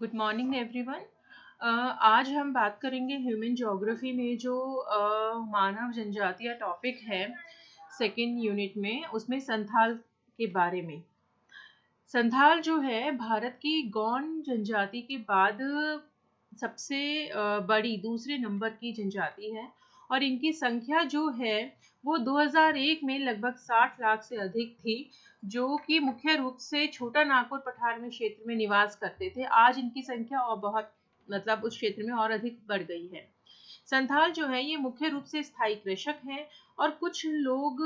Good morning everyone. आज हम बात करेंगे ह्यूमन ज्योग्राफी में जो मानव जनजातीय टॉपिक है सेकेंड यूनिट में, उसमें संथाल के बारे में। संथाल जो है भारत की गौंड जनजाति के बाद सबसे बड़ी दूसरे नंबर की जनजाति है और इनकी संख्या जो है वो 2001 में लगभग 60 लाख से अधिक थी, जो कि मुख्य रूप से छोटा नागपुर पठार में क्षेत्र में निवास करते थे। आज इनकी संख्या और बहुत उस क्षेत्र में और अधिक बढ़ गई है। संथाल जो है ये मुख्य रूप से स्थायी कृषक हैं और कुछ लोग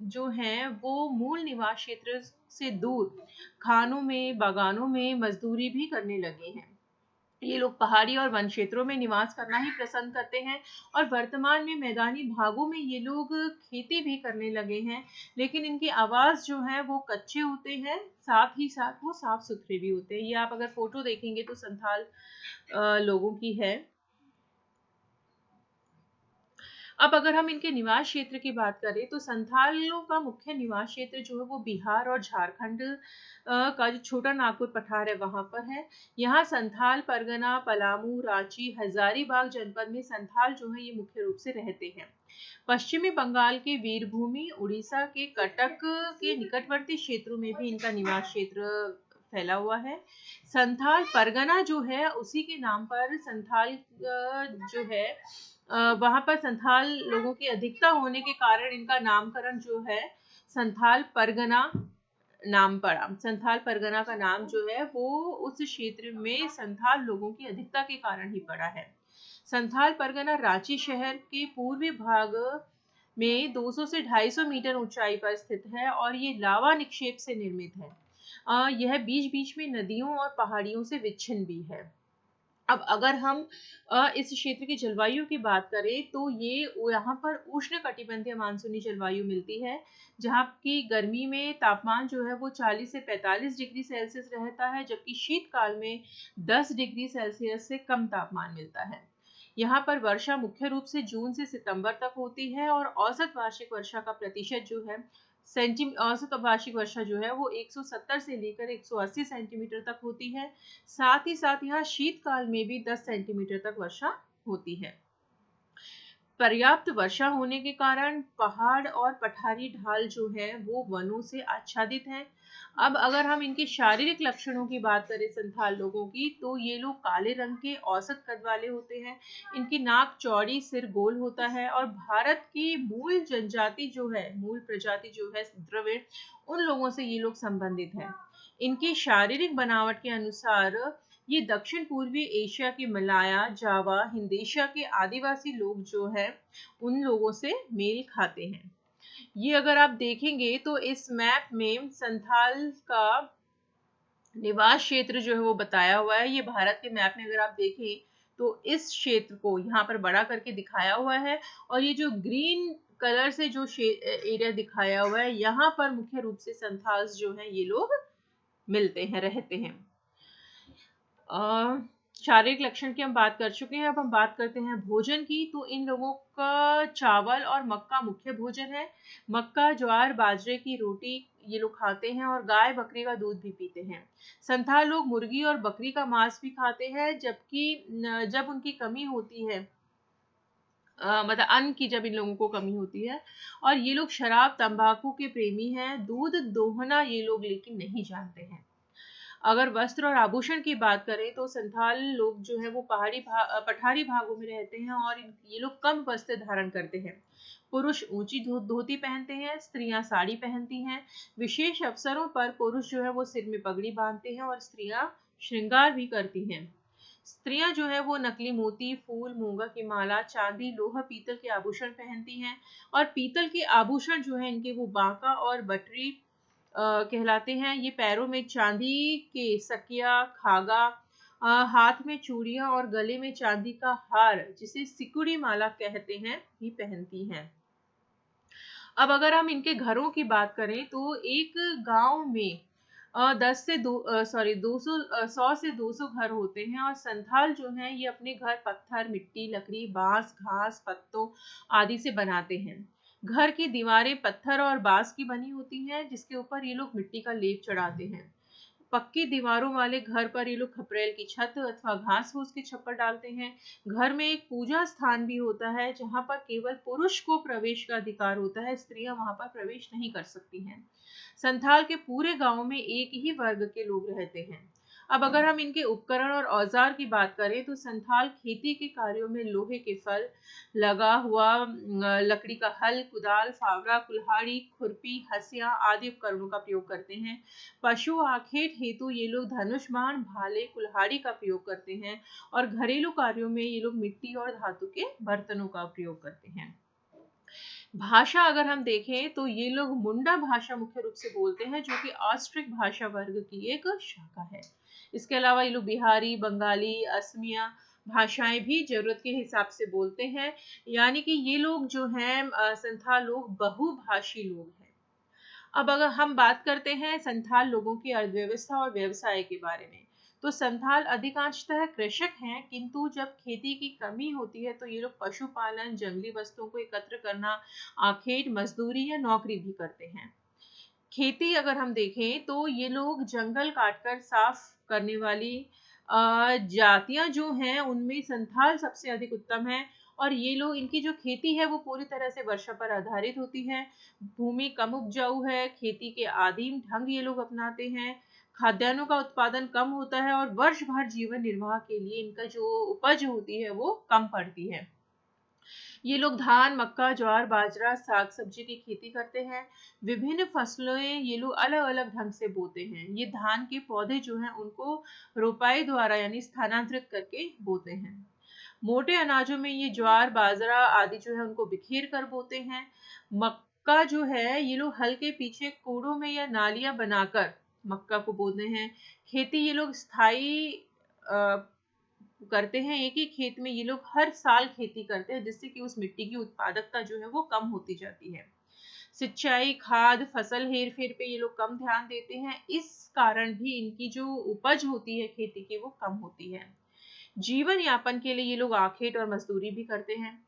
जो हैं वो मूल निवास क्षेत्र से दूर खानों में, बागानों में मजदूरी भी करने लगे हैं। ये लोग पहाड़ी और वन क्षेत्रों में निवास करना ही पसंद करते हैं और वर्तमान में मैदानी भागों में ये लोग खेती भी करने लगे हैं, लेकिन इनकी आवाज़ जो है वो कच्चे होते हैं, साथ ही साथ वो साफ सुथरे भी होते हैं। ये आप अगर फोटो देखेंगे तो संथाल लोगों की है। अब अगर हम इनके निवास क्षेत्र की बात करें तो संथालों का मुख्य निवास क्षेत्र जो है वो बिहार और झारखंड का जो छोटा नागपुर पठार है वहां पर है। यहाँ संथाल परगना, पलामू, रांची, हजारीबाग जनपद में संथाल जो है ये मुख्य रूप से रहते हैं। पश्चिमी बंगाल के वीरभूमि, उड़ीसा के कटक के निकटवर्ती क्षेत्रों में भी इनका निवास क्षेत्र फैला हुआ है। संथाल परगना जो है उसी के नाम पर संथाल जो है वहां पर संथाल लोगों की अधिकता होने के कारण इनका नामकरण जो है संथाल परगना नाम पड़ा। संथाल परगना का नाम जो है वो उस क्षेत्र में संथाल लोगों की अधिकता के कारण ही पड़ा है। संथाल परगना रांची शहर के पूर्वी भाग में 200 से 250 मीटर ऊंचाई पर स्थित है और ये लावा निक्षेप से निर्मित है। यह बीच बीच में नदियों और पहाड़ियों से विच्छिन्न भी है। अब अगर हम इस क्षेत्र की जलवायु की बात करें तो ये यहाँ पर उष्ण कटिबंधीय मानसूनी जलवायु मिलती है, जहाँ की गर्मी में तापमान जो है वो 40 से 45 डिग्री सेल्सियस रहता है, जबकि शीतकाल में 10 डिग्री सेल्सियस से कम तापमान मिलता है। यहाँ पर वर्षा मुख्य रूप से जून से सितंबर तक होती है और औसत वार्षिक वर्षा का प्रतिशत जो है औसत वार्षिक वर्षा जो है वो 170 से लेकर 180 सेंटीमीटर तक होती है। साथ ही साथ यहाँ शीतकाल में भी 10 सेंटीमीटर तक वर्षा होती है। पर्याप्त वर्षा होने के कारण पहाड़ और पठारी ढाल जो है वो वनों से आच्छादित हैं। अब अगर हम इनके शारीरिक लक्षणों की बात करें संथाल लोगों की, तो ये लोग काले रंग के औसत कद वाले होते हैं। इनकी नाक चौड़ी, सिर गोल होता है और भारत की मूल जनजाति जो है, मूल प्रजाति जो है द्रविड़, उन लोगों से ये लोग संबंधित हैं। इनकी शारीरिक बनावट के अनुसार ये दक्षिण पूर्वी एशिया के मलाया, जावा, हिंदेशिया के आदिवासी लोग जो है उन लोगों से मेल खाते हैं। ये अगर आप देखेंगे तो इस मैप में संथाल का निवास क्षेत्र जो है वो बताया हुआ है। ये भारत के मैप में अगर आप देखें तो इस क्षेत्र को यहाँ पर बड़ा करके दिखाया हुआ है और ये जो ग्रीन कलर से जो एरिया दिखाया हुआ है, यहाँ पर मुख्य रूप से संथाल्स जो हैं ये लोग मिलते हैं, रहते हैं। शारीरिक लक्षण की हम बात कर चुके हैं। अब हम बात करते हैं भोजन की। तो इन लोगों का चावल और मक्का मुख्य भोजन है। मक्का, ज्वार, बाजरे की रोटी ये लोग खाते हैं और गाय बकरी का दूध भी पीते हैं। संथाल लोग मुर्गी और बकरी का मांस भी खाते हैं, जबकि जब उनकी कमी होती है, मतलब अन्न की जब इन लोगों को कमी होती है, और ये लोग शराब तंबाकू के प्रेमी हैं। दूध दोहना ये लोग लेकिन नहीं जानते हैं। अगर वस्त्र और आभूषण की बात करें तो संथाल लोग जो है वो पठारी भागों में रहते हैं और ये लोग कम वस्त्र धारण करते हैं। पुरुष ऊंची धोती पहनते हैं, स्त्रियां साड़ी पहनती हैं। विशेष अवसरों पर पुरुष जो है वो सिर में पगड़ी बांधते हैं और स्त्रियां श्रृंगार भी करती हैं। स्त्रियां जो है वो नकली मोती, फूल, मूंगा की माला, चांदी, लोहा, पीतल के आभूषण पहनती हैं और पीतल के आभूषण जो है इनके वो बांका और बटरी कहलाते हैं। ये पैरों में चांदी के सकिया, खागा, हाथ में चूड़ियां और गले में चांदी का हार, जिसे सिकुड़ी माला कहते हैं, भी पहनती हैं। अब अगर हम इनके घरों की बात करें तो एक गांव में 100 से 200 घर होते हैं और संथाल जो हैं ये अपने घर पत्थर, मिट्टी, लकड़ी, बांस, घास, पत्तों आदि से बनाते हैं। घर की दीवारें पत्थर और बांस की बनी होती हैं, जिसके ऊपर ये लोग मिट्टी का लेप चढ़ाते हैं। पक्की दीवारों वाले घर पर ये लोग खपरेल की छत अथवा घास फूस के छप्पर डालते हैं। घर में एक पूजा स्थान भी होता है जहाँ पर केवल पुरुष को प्रवेश का अधिकार होता है, स्त्रियां वहां पर प्रवेश नहीं कर सकती हैं। संथाल के पूरे गांव में एक ही वर्ग के लोग रहते हैं। अब अगर हम इनके उपकरण और औजार की बात करें तो संथाल खेती के कार्यों में लोहे के फल, लगा हुआ लकड़ी का हल, कुदाल, फावड़ा, कुल्हाड़ी, खुरपी, हंसिया आदि उपकरणों का प्रयोग करते हैं। पशु आखेट हेतु ये लोग धनुष बाण, भाले, कुल्हाड़ी का प्रयोग करते हैं और घरेलू कार्यों में ये लोग मिट्टी और धातु के बर्तनों का प्रयोग करते हैं। भाषा अगर हम देखें तो ये लोग मुंडा भाषा मुख्य रूप से बोलते हैं, जो कि ऑस्ट्रिक भाषा वर्ग की एक शाखा है। इसके अलावा ये लोग बिहारी, बंगाली, असमिया भाषाएं भी जरूरत के हिसाब से बोलते हैं। यानी कि ये लोग जो हैं संथाल लोग बहुभाषी लोग हैं। अब अगर हम बात करते हैं संथाल लोगों की अर्थव्यवस्था और व्यवसाय के बारे में, तो संथाल अधिकांशतः कृषक हैं, किंतु जब खेती की कमी होती है तो ये लोग पशुपालन, जंगली वस्तुओं को एकत्र करना, आखेट, मजदूरी या नौकरी भी करते हैं। खेती अगर हम देखें तो ये लोग जंगल काटकर साफ करने वाली जातियां जो हैं उनमें संथाल सबसे अधिक उत्तम है। और ये लोग, इनकी जो खेती है वो पूरी तरह से वर्षा पर आधारित होती है। भूमि कम उपजाऊ है, खेती के आदिम ढंग ये लोग अपनाते हैं, खाद्यान्नों का उत्पादन कम होता है और वर्ष भर जीवन निर्वाह के लिए इनका जो उपज होती है वो कम पड़ती है। ये लोग धान, मक्का, ज्वार, बाजरा, साग सब्जी की खेती करते हैं। विभिन्न फसलें ये लोग अलग अलग ढंग से बोते हैं। ये धान के पौधे जो हैं उनको रोपाई द्वारा यानी स्थानांतरित करके बोते हैं। मोटे अनाजों में ये ज्वार, बाजरा आदि जो है उनको बिखेर कर बोते हैं। मक्का जो है ये लोग हल के पीछे कूड़ों में या नालियां बनाकर मक्का को बोते हैं। खेती ये लोग स्थाई करते हैं। एक ही खेत में ये लोग हर साल खेती करते हैं, जिससे कि उस मिट्टी की उत्पादकता जो है वो कम होती जाती है। सिंचाई, खाद, फसल हेर फेर पे ये लोग कम ध्यान देते हैं। इस कारण भी इनकी जो उपज होती है खेती की वो कम होती है। जीवन यापन के लिए ये लोग आखेट और मजदूरी भी करते हैं।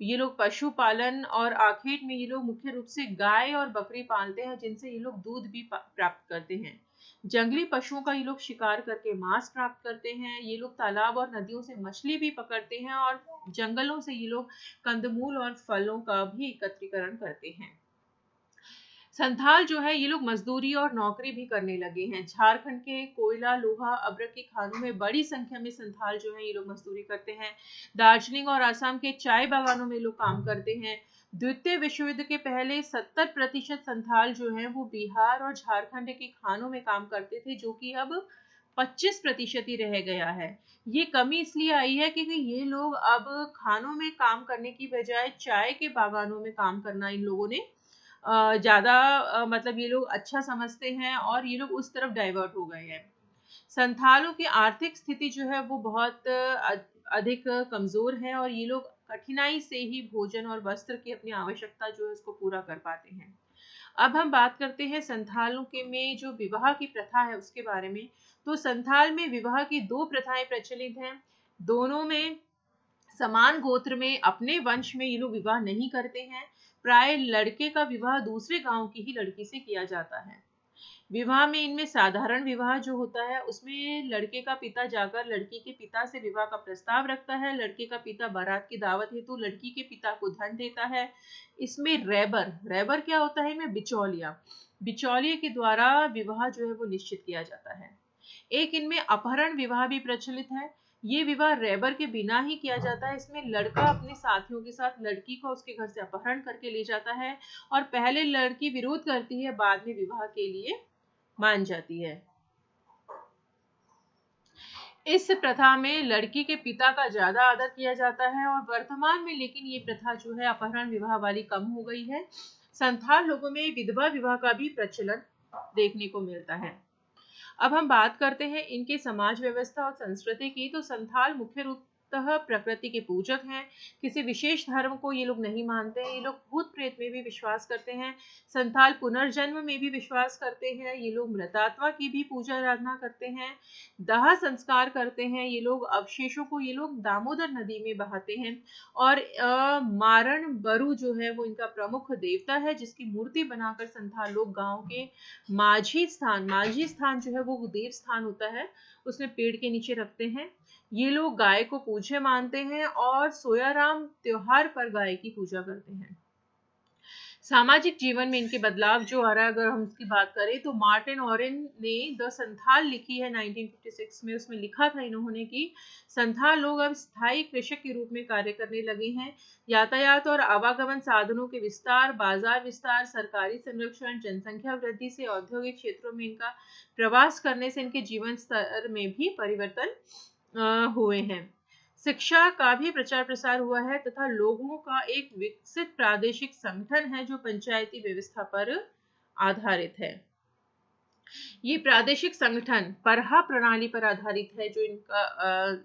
ये लोग पशुपालन और आखेट में ये लोग मुख्य रूप से गाय और बकरी पालते हैं, जिनसे ये लोग दूध भी प्राप्त करते हैं। जंगली पशुओं का ये लोग शिकार करके मांस प्राप्त करते हैं। ये लोग तालाब और नदियों से मछली भी पकड़ते हैं और जंगलों से ये लोग कंदमूल और फलों का भी एकत्रीकरण करते हैं। संथाल जो है ये लोग मजदूरी और नौकरी भी करने लगे हैं। झारखंड के कोयला, लोहा, अब्रक की खानों में बड़ी संख्या में संथाल जो है ये लोग मजदूरी करते हैं। दार्जिलिंग और असम के चाय बागानों में लोग काम करते हैं। द्वितीय विश्व युद्ध के पहले 70% संथाल जो है वो बिहार और झारखंड की खानों में काम करते थे, जो कि अब 25% ही रह गया है। ये कमी इसलिए आई है क्योंकि ये लोग अब खानों में काम करने की बजाय चाय के बागानों में काम करना इन लोगों ने ज्यादा मतलब ये लोग अच्छा समझते हैं और ये लोग उस तरफ डाइवर्ट हो गए हैं। संथालों की आर्थिक स्थिति जो है वो बहुत अधिक कमजोर है और ये लोग कठिनाई से ही भोजन और वस्त्र की अपनी आवश्यकता जो है उसको पूरा कर पाते हैं। अब हम बात करते हैं संथालों के में जो विवाह की प्रथा है उसके बारे में। तो संथाल में विवाह की दो प्रथाएं प्रचलित हैं। दोनों में समान गोत्र में अपने वंश में ये लोग विवाह नहीं करते हैं। प्राय लड़के का विवाह दूसरे गांव की ही लड़की से किया जाता है। विवाह में इनमें साधारण विवाह जो होता है उसमें लड़के का पिता जाकर लड़की के पिता से विवाह का प्रस्ताव रखता है। लड़के का पिता बारात की दावत हेतु लड़की के पिता को धन देता है। इसमें रेबर रेबर क्या होता है, इनमें बिचौलिया बिचौलिए के द्वारा विवाह जो है वो निश्चित किया जाता है। एक इनमें अपहरण विवाह भी प्रचलित है। ये विवाह रेबर के बिना ही किया जाता है। इसमें लड़का अपने साथियों के साथ लड़की को उसके घर से अपहरण करके ले जाता है और पहले लड़की विरोध करती है, बाद में विवाह के लिए मान जाती है। इस प्रथा में लड़की के पिता का ज्यादा आदर किया जाता है और वर्तमान में लेकिन ये प्रथा जो है अपहरण विवाह वाली कम हो गई है। संथाल लोगों में विधवा विवाह का भी प्रचलन देखने को मिलता है। अब हम बात करते हैं इनके समाज व्यवस्था और संस्कृति की। तो संथाल मुख्य रूप मुख्यतः प्रकृति के पूजक हैं। किसी विशेष धर्म को ये लोग नहीं मानते हैं। ये लोग भूत प्रेत में भी विश्वास करते हैं। संथाल पुनर्जन्म में भी विश्वास करते हैं। ये लोग मृतात्मा की भी पूजा आराधना करते हैं। दाह संस्कार करते हैं। ये लोग अवशेषों को ये लोग दामोदर नदी में बहाते हैं। और मारण बरु जो है वो इनका प्रमुख देवता है, जिसकी मूर्ति बनाकर संथाल लोग गांव के माझी स्थान जो है वो देव स्थान होता है, उसमें पेड़ के नीचे रखते हैं। ये लोग गाय को पूज्य मानते हैं और सोयाराम त्योहार पर गाय की पूजा करते हैं। सामाजिक जीवन में इनके बदलाव जो आ रहा है, अगर हम इसकी बात करें तो मार्टिन ऑरेन ने द संथाल लिखी है 1956 में। उसमें लिखा था इन्होंने कि संथाल लोग अब स्थायी कृषक के रूप में कार्य करने लगे हैं। यातायात और आवागमन साधनों के विस्तार, बाजार विस्तार, सरकारी संरक्षण, जनसंख्या वृद्धि से औद्योगिक क्षेत्रों में इनका प्रवास करने से इनके जीवन स्तर में भी परिवर्तन हुए हैं। शिक्षा का भी प्रचार प्रसार हुआ है तथा लोगों का एक विकसित प्रादेशिक संगठन है जो पंचायती व्यवस्था पर आधारित है। ये प्रादेशिक संगठन परहा प्रणाली पर आधारित है जो इनका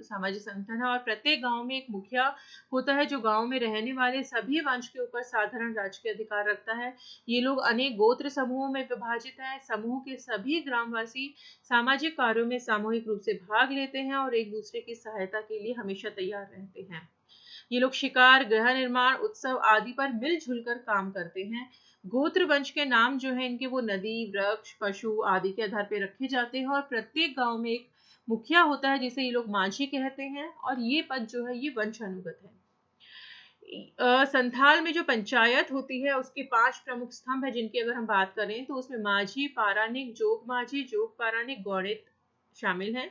सामाजिक संगठन है। और प्रत्येक गांव में एक मुखिया होता है जो गांव में रहने वाले सभी वंश के ऊपर साधारण राजकीय अधिकार रखता है। ये लोग अनेक गोत्र समूहों में विभाजित है। समूह के सभी ग्रामवासी सामाजिक कार्यों में सामूहिक रूप से भाग लेते हैं और एक दूसरे की सहायता के लिए हमेशा तैयार रहते हैं। ये लोग शिकार, गृह निर्माण, उत्सव आदि पर मिलजुल कर काम करते हैं। गोत्र वंश के नाम जो है इनके वो नदी, वृक्ष, पशु आदि के आधार पर रखे जाते हैं और प्रत्येक गांव में एक मुखिया होता है जिसे ये लोग माझी कहते हैं और ये पद जो है ये वंशानुगत है। संथाल में जो पंचायत होती है उसके 5 प्रमुख स्तंभ है जिनकी अगर हम बात करें तो उसमें माझी, पारानिक, जोग माझी, जोग पारानिक, गौड़ित शामिल हैं।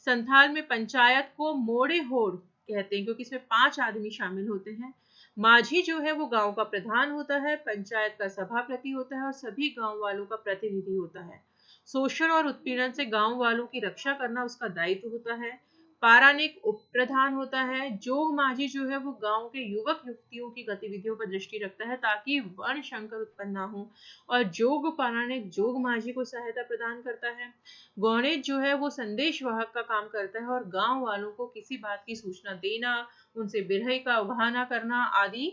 संथाल में पंचायत को मोड़े होड़ कहते हैं क्योंकि इसमें 5 आदमी शामिल होते हैं। माझी जो है वो गांव का प्रधान होता है, पंचायत का सभापति होता है और सभी गांव वालों का प्रतिनिधि होता है। शोषण और उत्पीड़न से गांव वालों की रक्षा करना उसका दायित्व होता है। पारानिक उप प्रधान होता है। जोग माझी जो है वो गांव के युवक युवतियों की गतिविधियों पर दृष्टि रखता है ताकि वर्ण संकर उत्पन्न ना हो। और जोग पारानिक जोग माझी को सहायता प्रदान करता है। गौणित जो है वो संदेश वाहक का काम करता है और गांव वालों को किसी बात की सूचना देना, उनसे बिरहई का बहाना करना आदि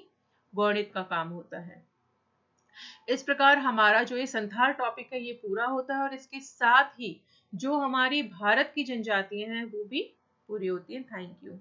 गौणित का काम होता है। इस प्रकार हमारा जो ये संथाल टॉपिक है ये पूरा होता है और इसके साथ ही जो हमारी भारत की जनजातियां हैं वो भी पूरी होती हैं। Thank you.